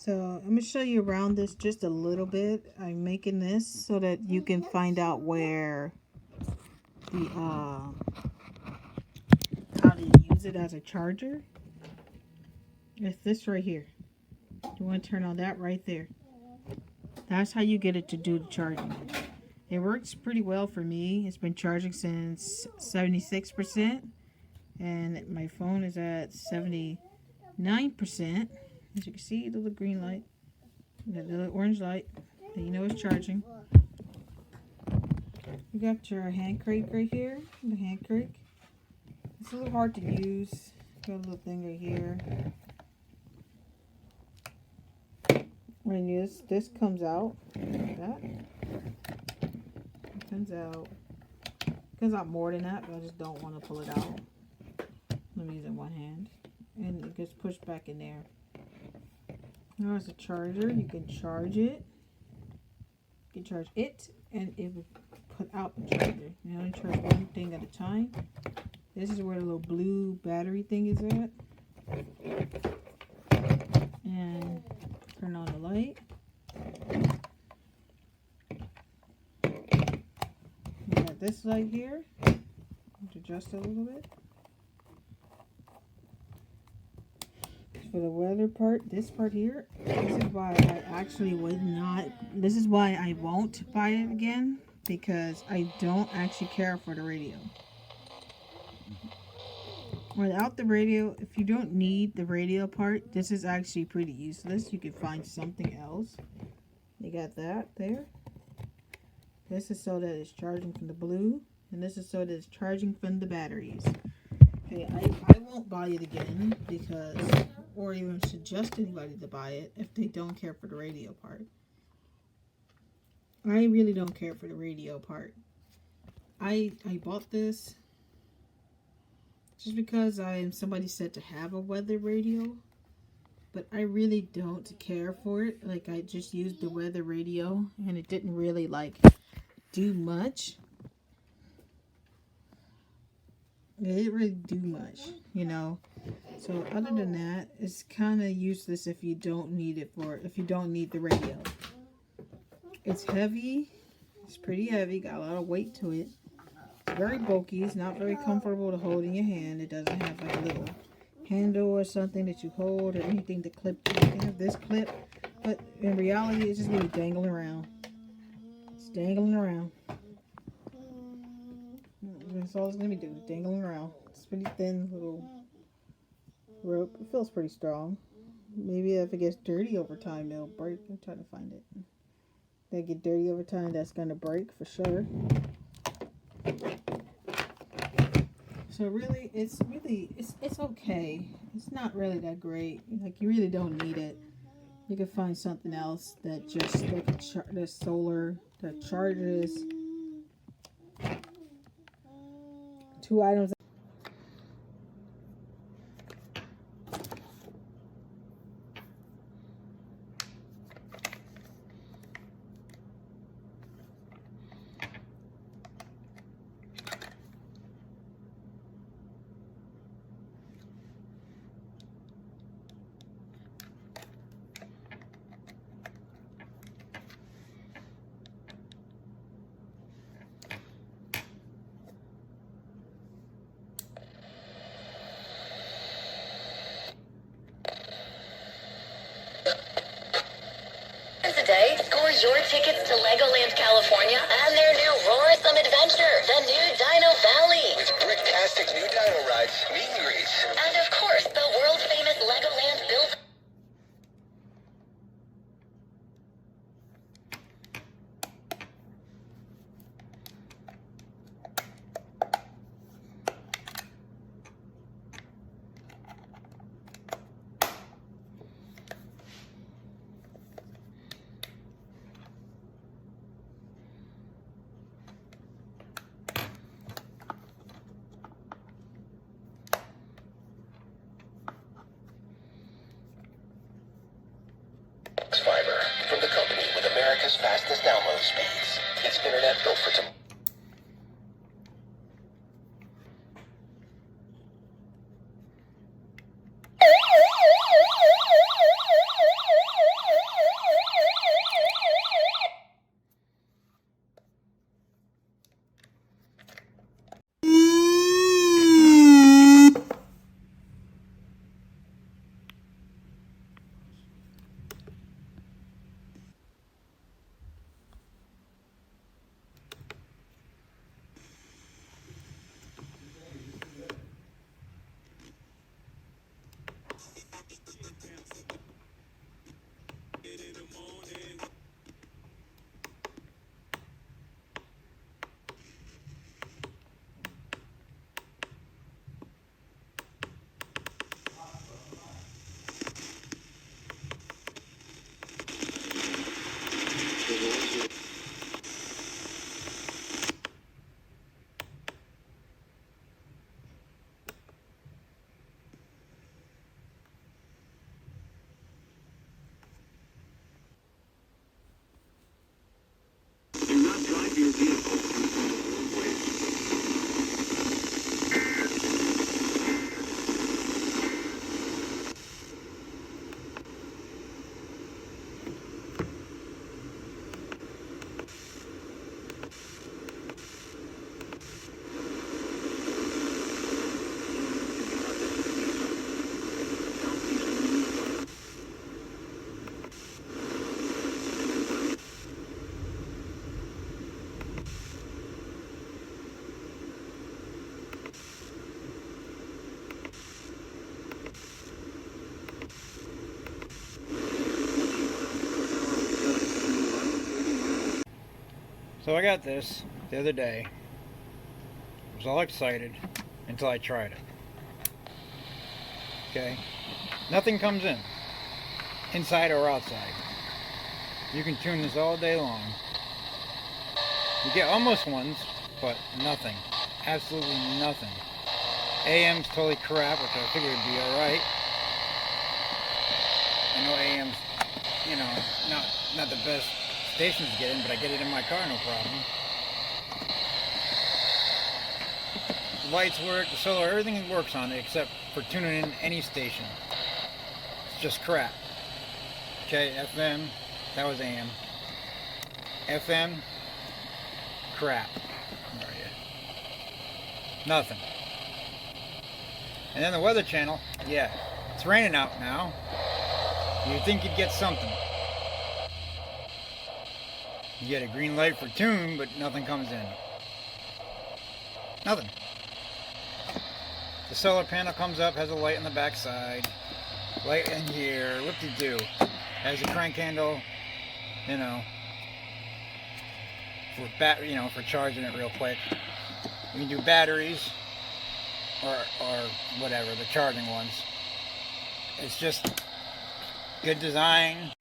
So I'm going to show you around this just a little bit. I'm making this so that you can find out where the how to use it as a charger. It's this right here. You want to turn on that right there. That's how you get it to do the charging. It works pretty well for me. It's been charging since 76%. And my phone is at 79%. As you can see, the little green light. The little orange light. And you know it's charging. You got your hand crank right here. The hand crank. It's a little hard to use. Got a little thing right here. When this comes out, like that. It comes out. It comes out more than that, but I just don't want to pull it out. Let me use it in one hand. And it gets pushed back in there. Now it's a charger. You can charge it. You can charge it, and it will put out the charger. You only charge one thing at a time. This is where the little blue battery thing is at. And turn on the light. We got this light here. To adjust it a little bit. For the weather part, this part here, this is why I actually would not, this is why I won't buy it again, because I don't actually care for the radio. Without the radio, if you don't need the radio part, this is actually pretty useless. You could find something else. You got that there. This is so that it's charging from the blue, and this is so that it's charging from the batteries. Okay, I won't buy it again because, or even suggest anybody to buy it if they don't care for the radio part. I really don't care for the radio part. I bought this just because I am somebody said to have a weather radio, but I really don't care for it. Like, I just used the weather radio and it didn't really like do much. It didn't really do much, you know. So other than that, it's kind of useless if you don't need it if you don't need the radio. It's heavy. It's pretty heavy. Got a lot of weight to it. It's very bulky. It's not very comfortable to hold in your hand. It doesn't have like a little handle or something that you hold or anything to clip. You can have this clip, but in reality, it's just really dangling around. It's dangling around. That's all it's gonna be doing, dangling around. It's pretty thin little rope. It feels pretty strong. Maybe if it gets dirty over time, it'll break. I'm trying to find it. If they get dirty over time, that's gonna break for sure. So really, it's okay. It's not really that great. Like, you really don't need it. You can find something else that just that's solar, that charges. 2 items. Today, score your tickets to Legoland California and their new Roarsome Adventure, the new Dino Valley. With brick-tastic new dino rides, meet and greets. And of course, the world-famous Legoland built. Fiber, from the company with America's fastest download speeds. It's internet built for tomorrow. So I got this the other day. I was all excited until I tried it. Okay? Nothing comes in, inside or outside. You can tune this all day long. You get almost ones, but nothing. Absolutely nothing. AM's totally crap, which I figured would be alright. I know AM's, you know, not the best station to get in, but I get it in my car, no problem. The lights work, the solar, everything works on it except for tuning in any station. It's just crap. Okay, FM, that was AM. FM, crap. Where are you? Nothing. And then the Weather Channel, yeah, it's raining out now. You'd think you'd get something. You get a green light for tune, but nothing comes in. Nothing. The solar panel comes up, has a light on the back side, light in here, whoop-de-doo. Has a crank handle, you know, for charging it real quick. You can do batteries or whatever, the charging ones. It's just good design.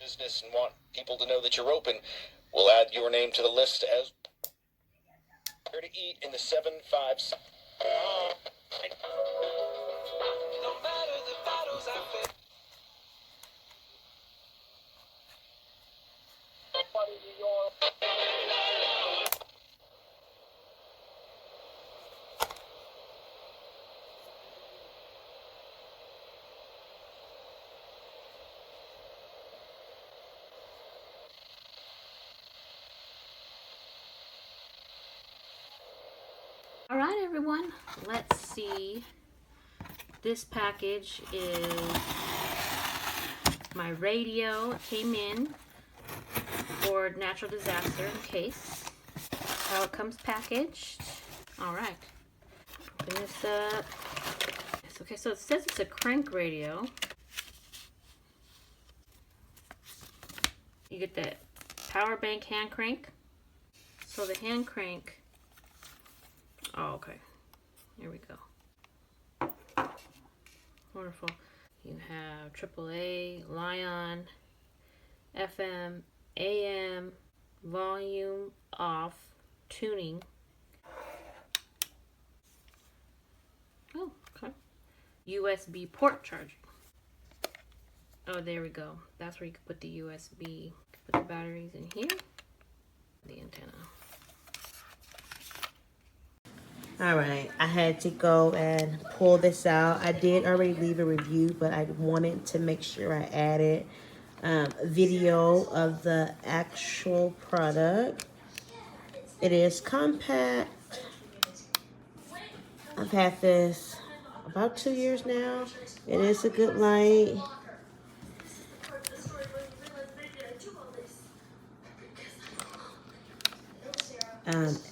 Business and want people to know that you're open, we'll add your name to the list as here to eat in the 7-5. No matter the battles I face. All right, everyone, let's see. This package is my radio. It came in for natural disaster in case. How it comes packaged. All right, open this up. Okay, so it says it's a crank radio. You get that power bank hand crank. So the hand crank. Oh, okay. Here we go. Wonderful. You have AAA, Lion, FM, AM, volume off, tuning. Oh, okay. USB port charging. Oh, there we go. That's where you can put the USB. Put the batteries in here. The antenna. Alright, I had to go and pull this out. I did already leave a review, but I wanted to make sure I added a video of the actual product. It is compact. I've had this about 2 years now. It is a good light.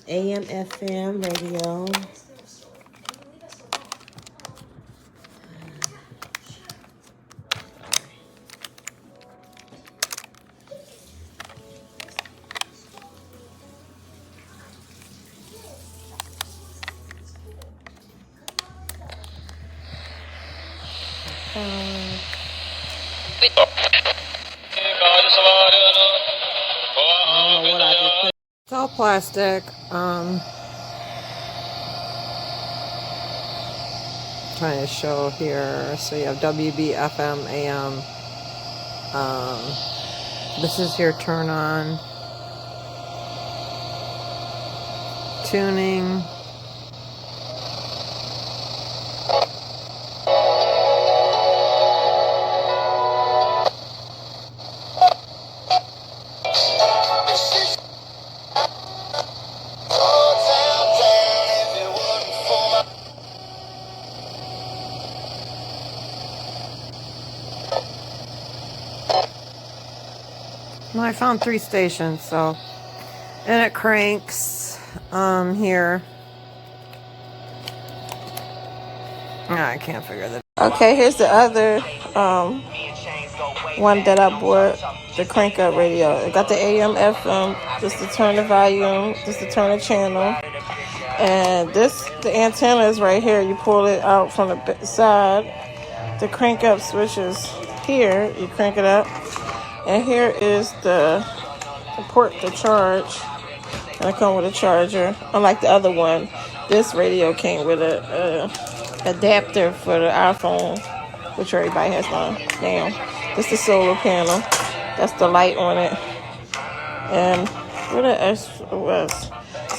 AM, FM radio. It's all plastic. Trying to show here. So you have WB, FM, AM. This is your turn on. Tuning. Well, I found 3 stations, so, and it cranks here. I can't figure that. Okay, here's the other one that I bought, the crank up radio. It got the AM, FM, just to turn the volume, just to turn the channel. And this, the antenna is right here. You pull it out from the side. The crank up switch is here. You crank it up. And here is the port to charge. And I come with a charger. Unlike the other one, this radio came with a adapter for the iPhone, which everybody has now. This is the solar panel. That's the light on it. And what the SOS?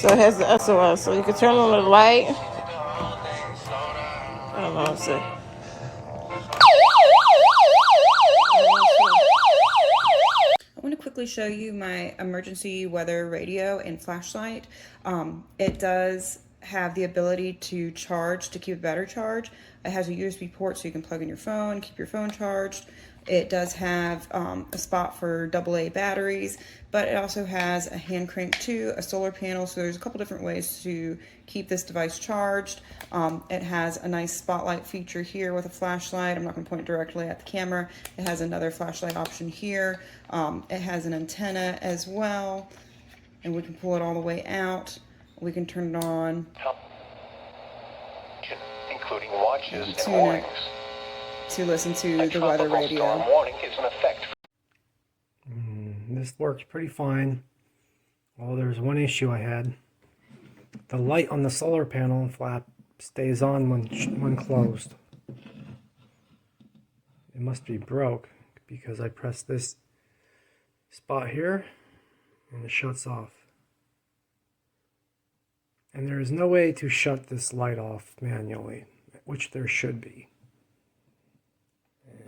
So it has the SOS. So you can turn on the light. I don't know. It's I want to quickly show you my emergency weather radio and flashlight. It does have the ability to charge, to keep a battery charge. It has a USB port so you can plug in your phone, keep your phone charged. It does have a spot for AA batteries, but it also has a hand crank too, a solar panel, so there's a couple different ways to keep this device charged. It has a nice spotlight feature here with a flashlight. I'm not going to point directly at the camera. It has another flashlight option here. It has an antenna as well, and we can pull it all the way out. We can turn it on, including watches and tune warnings. it to listen to the weather radio. Storm warning is in effect. This works pretty fine. Well, there's one issue I had. The light on the solar panel flap stays on when closed. It must be broke because I press this spot here and it shuts off. And there is no way to shut this light off manually, which there should be.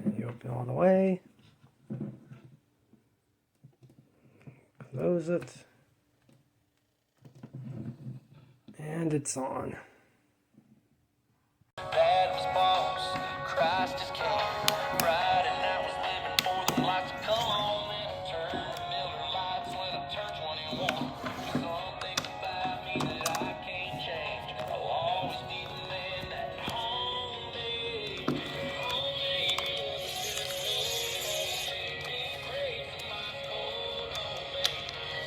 And you open all the way. Close it. And it's on. Bad response. Christ is king. Friday night was living for the lights to come on and turn the Miller lights when I turn 21. Some things about me that I can't change. I'll always be the man that home me.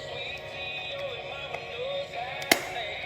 Sweet tea, oh, mama knows how to make.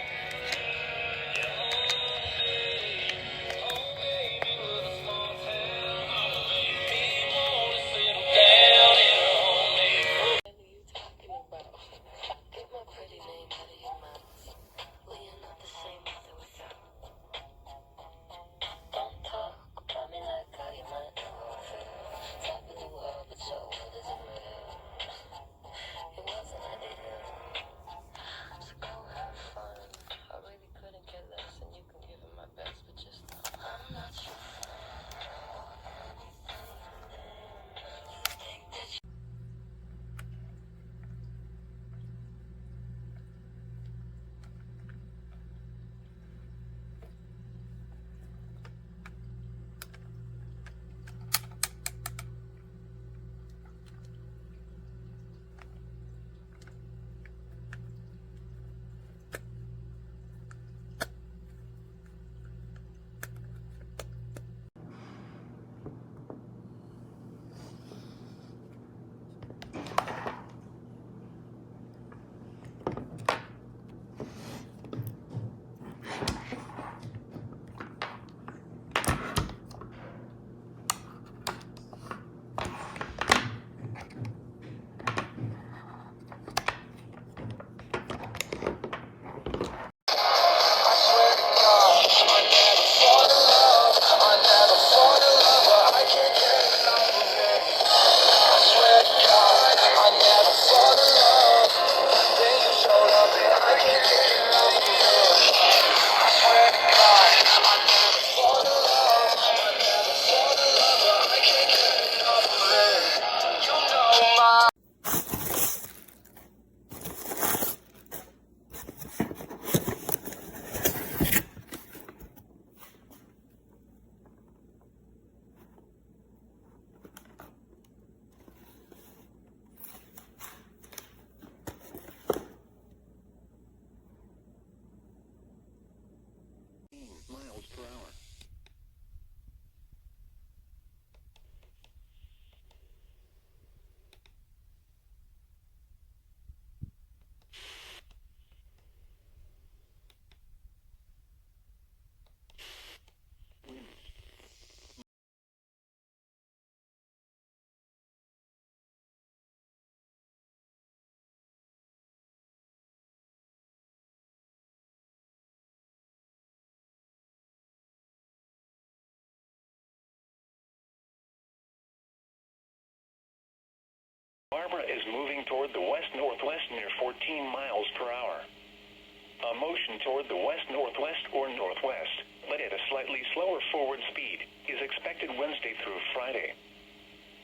per hour. Barbara is moving toward the west-northwest near 14 miles per hour. A motion toward the west-northwest or northwest, but at a slightly slower forward speed, is expected Wednesday through Friday.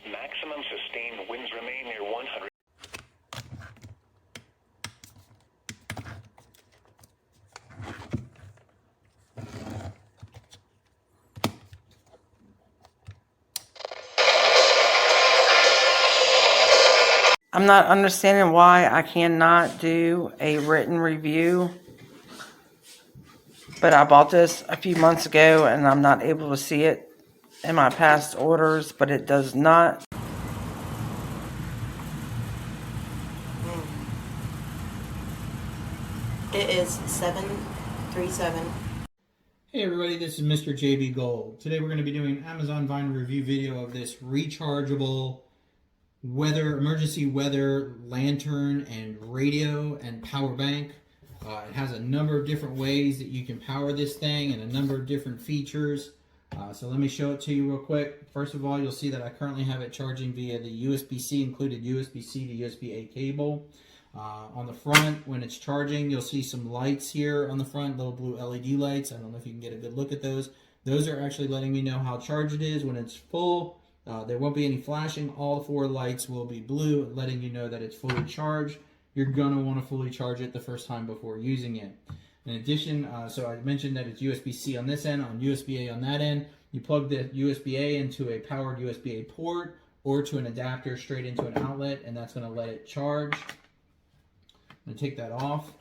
Maximum sustained winds remain near 100. I'm not understanding why I cannot do a written review, but I bought this a few months ago and I'm not able to see it in my past orders, but it does not. It is 737. Hey everybody, this is Mr. JB Gold. Today we're going to be doing an Amazon Vine review video of this rechargeable emergency weather lantern and radio and power bank. It has a number of different ways that you can power this thing and a number of different features. So let me show it to you real quick. First of all, you'll see that I currently have it charging via the USB-C included USB-C to USB-A cable. On the front, when it's charging, you'll see some lights here on the front, little blue LED lights. I don't know if you can get a good look at those. Those are actually letting me know how charged it is. When it's full, there won't be any flashing. All 4 lights will be blue, letting you know that it's fully charged. You're going to want to fully charge it the first time before using it. In addition, so I mentioned that it's USB-C on this end, on USB-A on that end. You plug the USB-A into a powered USB-A port or to an adapter straight into an outlet, and that's going to let it charge. I'm going to take that off.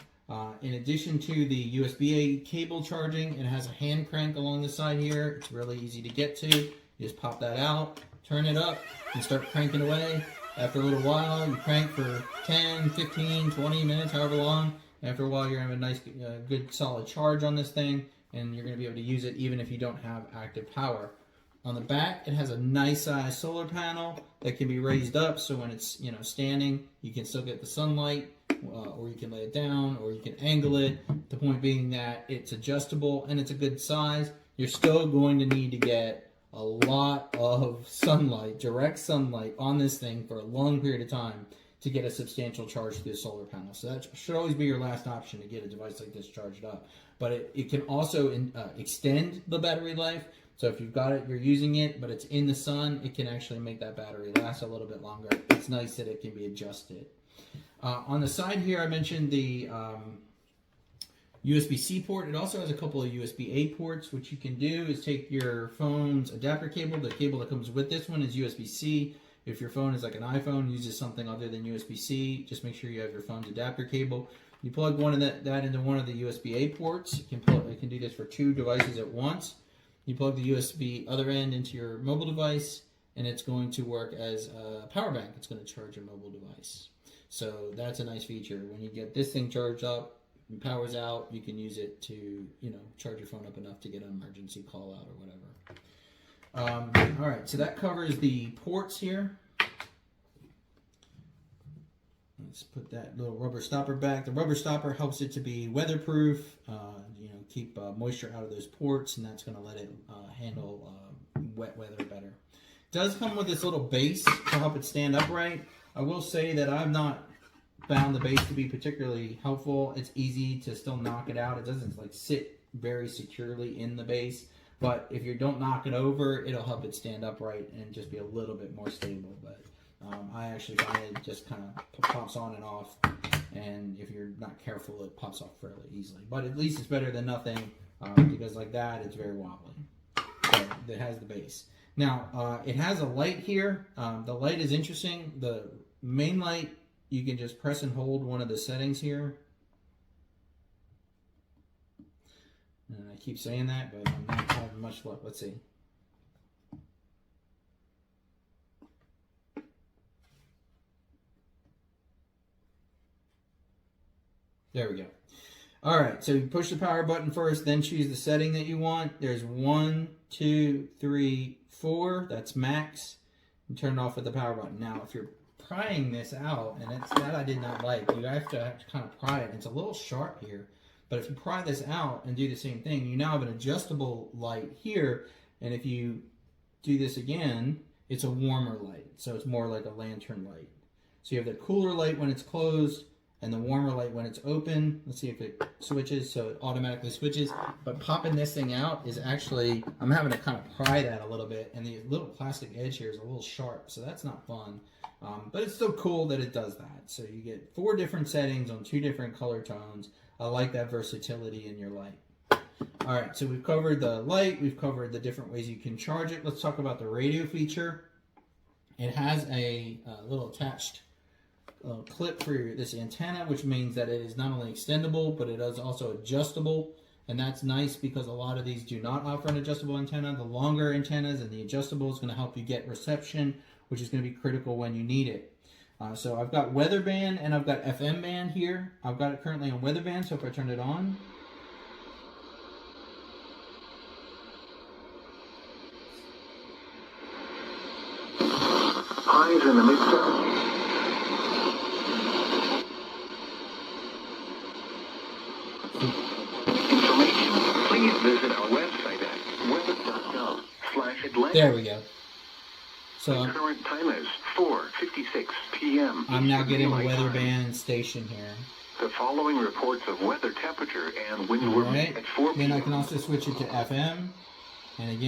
In addition to the USB-A cable charging, it has a hand crank along the side here. It's really easy to get to. You just pop that out, turn it up, and start cranking away. After a little while, you crank for 10, 15, 20 minutes, however long. After a while, you're going to have a nice, good, solid charge on this thing, and you're going to be able to use it even if you don't have active power. On the back, it has a nice size solar panel that can be raised up, so when it's standing, you can still get the sunlight, or you can lay it down, or you can angle it. The point being that it's adjustable and it's a good size. You're still going to need to get a lot of sunlight, direct sunlight on this thing for a long period of time to get a substantial charge through the solar panel. So that should always be your last option to get a device like this charged up. But it can also extend the battery life. So if you've got it, you're using it, but it's in the sun, it can actually make that battery last a little bit longer. It's nice that it can be adjusted. On the side here, I mentioned the USB-C port. It also has a couple of USB-A ports. What you can do is take your phone's adapter cable. The cable that comes with this one is USB-C. If your phone is like an iPhone, uses something other than USB-C, just make sure you have your phone's adapter cable. You plug one of that into one of the USB-A ports. You can do this for 2 devices at once. You plug the USB other end into your mobile device, and it's going to work as a power bank. It's going to charge your mobile device. So that's a nice feature. When you get this thing charged up, and power's out, you can use it to, charge your phone up enough to get an emergency call out or whatever. All right, so that covers the ports here. Let's put that little rubber stopper back. The rubber stopper helps it to be weatherproof, keep moisture out of those ports, and that's going to let it handle wet weather better. It does come with this little base to help it stand upright. I will say that I've not found the base to be particularly helpful. It's easy to still knock it out. It doesn't sit very securely in the base, but if you don't knock it over, it'll help it stand upright and just be a little bit more stable. But I actually find it just kind of pops on and off, and if you're not careful, it pops off fairly easily. But at least it's better than nothing, because like that, it's very wobbly. So it has the base. Now, it has a light here. The light is interesting. The main light, you can just press and hold one of the settings here. And I keep saying that, but I'm not having much luck. Let's see. There we go. All right, so you push the power button first, then choose the setting that you want. There's 1, 2, 3, 4. That's max. And turn it off with the power button. Now, if you're prying this out, and it's that I did not like, you have to kind of pry it. It's a little sharp here, but if you pry this out and do the same thing, you now have an adjustable light here, and if you do this again, it's a warmer light, so it's more like a lantern light. So you have the cooler light when it's closed, and the warmer light when it's open. Let's see if it switches, so it automatically switches. But popping this thing out is actually, I'm having to kind of pry that a little bit, and the little plastic edge here is a little sharp, so that's not fun. But it's still cool that it does that. So you get 4 different settings on 2 different color tones. I like that versatility in your light. All right, so we've covered the light, we've covered the different ways you can charge it. Let's talk about the radio feature. It has a little attached clip for this antenna, which means that it is not only extendable, but it is also adjustable. And that's nice because a lot of these do not offer an adjustable antenna. The longer antennas and the adjustable is going to help you get reception, which is going to be critical when you need it. So I've got weather band and I've got FM band here. I've got it currently on weather band, so if I turn it on, highs in the mid-70s. Information, please visit our website at weather.gov/Atlanta. there we go. So The current time is 4:56 p.m. I'm now getting a Daylight weather Time. band station here. The following reports of weather temperature and wind All warming right. at 4 Then I p.m. can also switch it to FM. And again,